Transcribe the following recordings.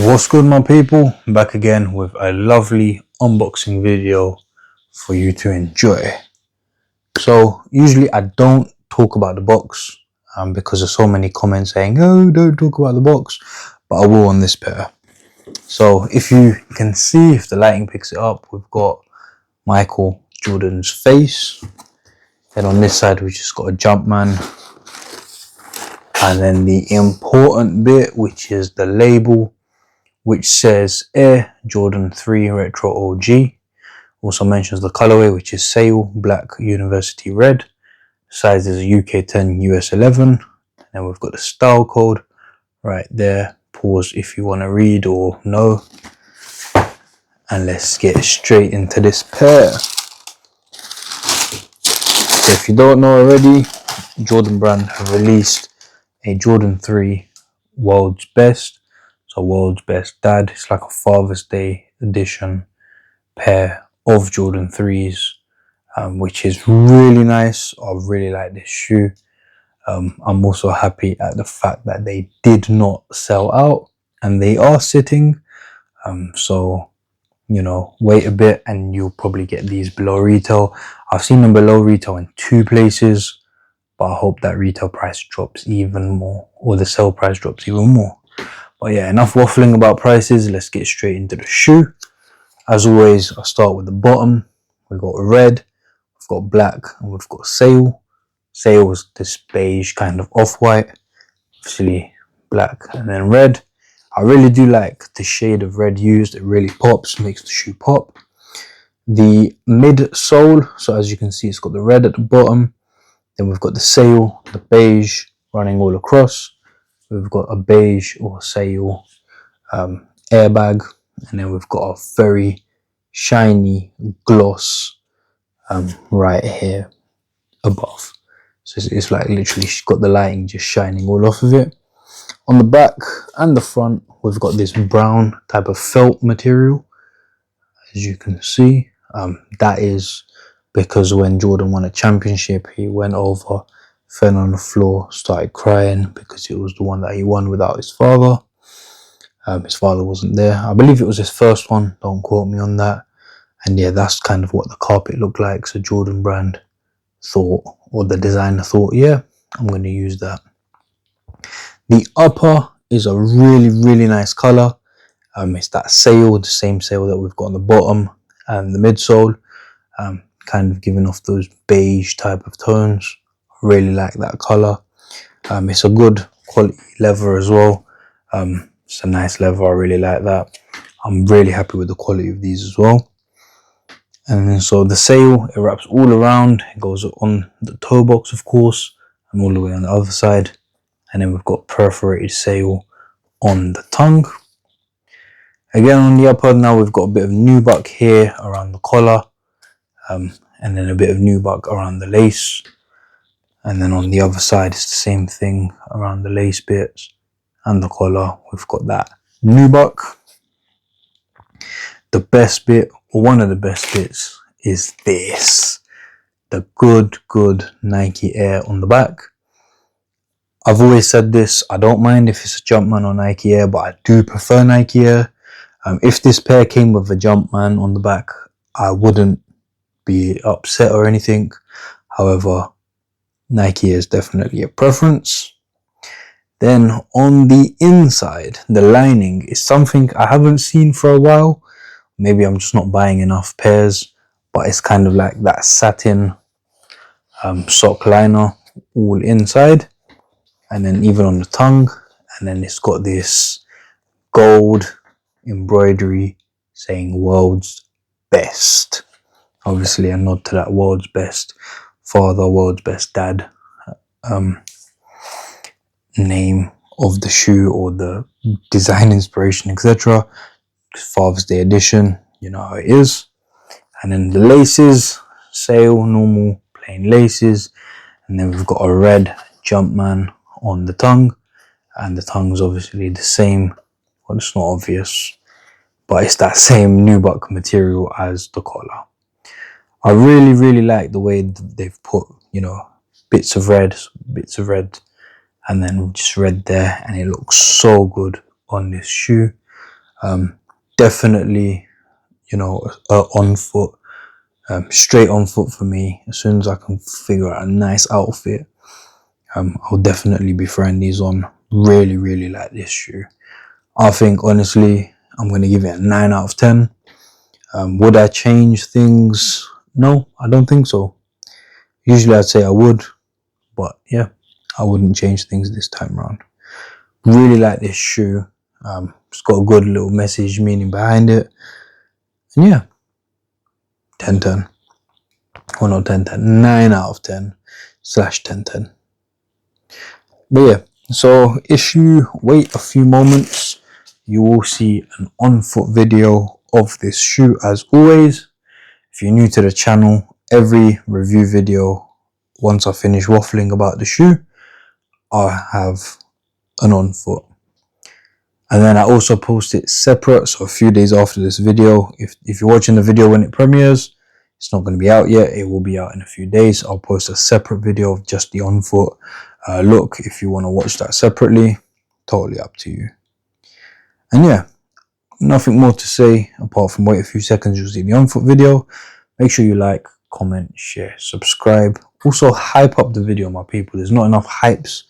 What's good, my people? Back again with a lovely unboxing video for you to enjoy. So usually I don't talk about the box because there's so many comments saying, oh, don't talk about the box, but I will on this pair. So if you can see, if the lighting picks it up, we've got Michael Jordan's face. Then on this side we've just got a Jumpman, and then the important bit, which is the label, which says Air Jordan 3 Retro OG. Also mentions the colorway, which is Sail Black University Red. Size is UK 10, US 11. And then we've got the style code right there. Pause if you want to read or know. And let's get straight into this pair. So if you don't know already, Jordan brand have released a Jordan 3 World's Best. So World's Best Dad. It's like a Father's Day edition pair of Jordan 3s, which is really nice. I really like this shoe. I'm also happy at the fact that they did not sell out and they are sitting. So, you know, wait a bit and you'll probably get these below retail. I've seen them below retail in 2 places, but I hope that retail price drops even more, or the sale price drops even more. But yeah, enough waffling about prices. Let's get straight into the shoe. As always, I'll start with the bottom. We've got red, we've got black, and we've got sail. Sail is this beige kind of off-white, obviously black, and then red. I really do like the shade of red used. It really pops, makes the shoe pop. The midsole, so as you can see, it's got the red at the bottom. Then we've got the sail, the beige running all across. We've got a beige or sail airbag, and then we've got a very shiny gloss right here above. So it's like literally got the lighting just shining all off of it. On the back and the front, we've got this brown type of felt material, as you can see. That is because when Jordan won a championship, he went over, fell on the floor, started crying because it was the one that he won without his father. His father wasn't there. I believe it was his first one, don't quote me on that. And yeah, that's kind of what the carpet looked like. So Jordan brand thought, or the designer thought, yeah, I'm going to use that. The upper is a really nice color. It's that sail, the same sail that we've got on the bottom and the midsole, kind of giving off those beige type of tones. Really like that color. It's a good quality leather as well. It's a nice leather. I really like that. I'm really happy with the quality of these as well. And then so the sail, it wraps all around. It goes on the toe box, of course, and all the way on the other side. And then we've got perforated sail on the tongue. Again, on the upper, now we've got a bit of nubuck here around the collar, and then a bit of nubuck around the lace. And then on the other side, it's the same thing around the lace bits and the collar. We've got that nubuck. The best bit, or one of the best bits, is this, the good Nike Air on the back. I've always said this, I don't mind if it's a Jumpman or Nike Air, but I do prefer Nike Air. If this pair came with a Jumpman on the back, I wouldn't be upset or anything. However, Nike Air is definitely a preference. Then on the inside, the lining is something I haven't seen for a while. Maybe I'm just not buying enough pairs, but it's kind of like that satin sock liner all inside, and then even on the tongue, and then it's got this gold embroidery saying World's Best. Obviously a nod to that World's Best Father, World's Best Dad name of the shoe, or the design inspiration, etc. Father's Day edition, you know how it is. And then the laces, sail, normal plain laces, and then we've got a red Jumpman on the tongue, and the tongue's obviously the same. Well, it's not obvious, but it's that same nubuck material as the collar. I really like the way they've put, you know, bits of red, and then just red there, and it looks so good on this shoe. Definitely, you know, on foot, straight on foot for me. As soon as I can figure out a nice outfit, I'll definitely be throwing these on. Really, really like this shoe. I think, honestly, I'm going to give it a 9 out of 10. Would I change things? No, I don't think so. Usually I'd say I would, but yeah, I wouldn't change things this time around. Really like this shoe. It's got a good little message meaning behind it. And yeah, 10/10. Well, not 10/10, 9 out of 10 / 10/10. But yeah, so if you wait a few moments, you will see an on foot video of this shoe as always. If you're new to the channel, every review video, once I finish waffling about the shoe, I have an on foot. And then I also post it separate, so a few days after this video. If you're watching the video when it premieres, it's not going to be out yet. It will be out in a few days. I'll post a separate video of just the on foot look. If you want to watch that separately, totally up to you. And yeah, nothing more to say apart from wait a few seconds, you'll see the on foot video. Make sure you like, comment, share, subscribe. Also hype up the video, my people. There's not enough hypes.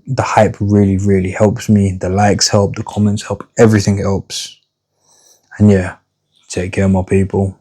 The hype really, really helps me. The likes help, the comments help, everything helps. And yeah, take care, my people.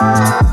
Bye.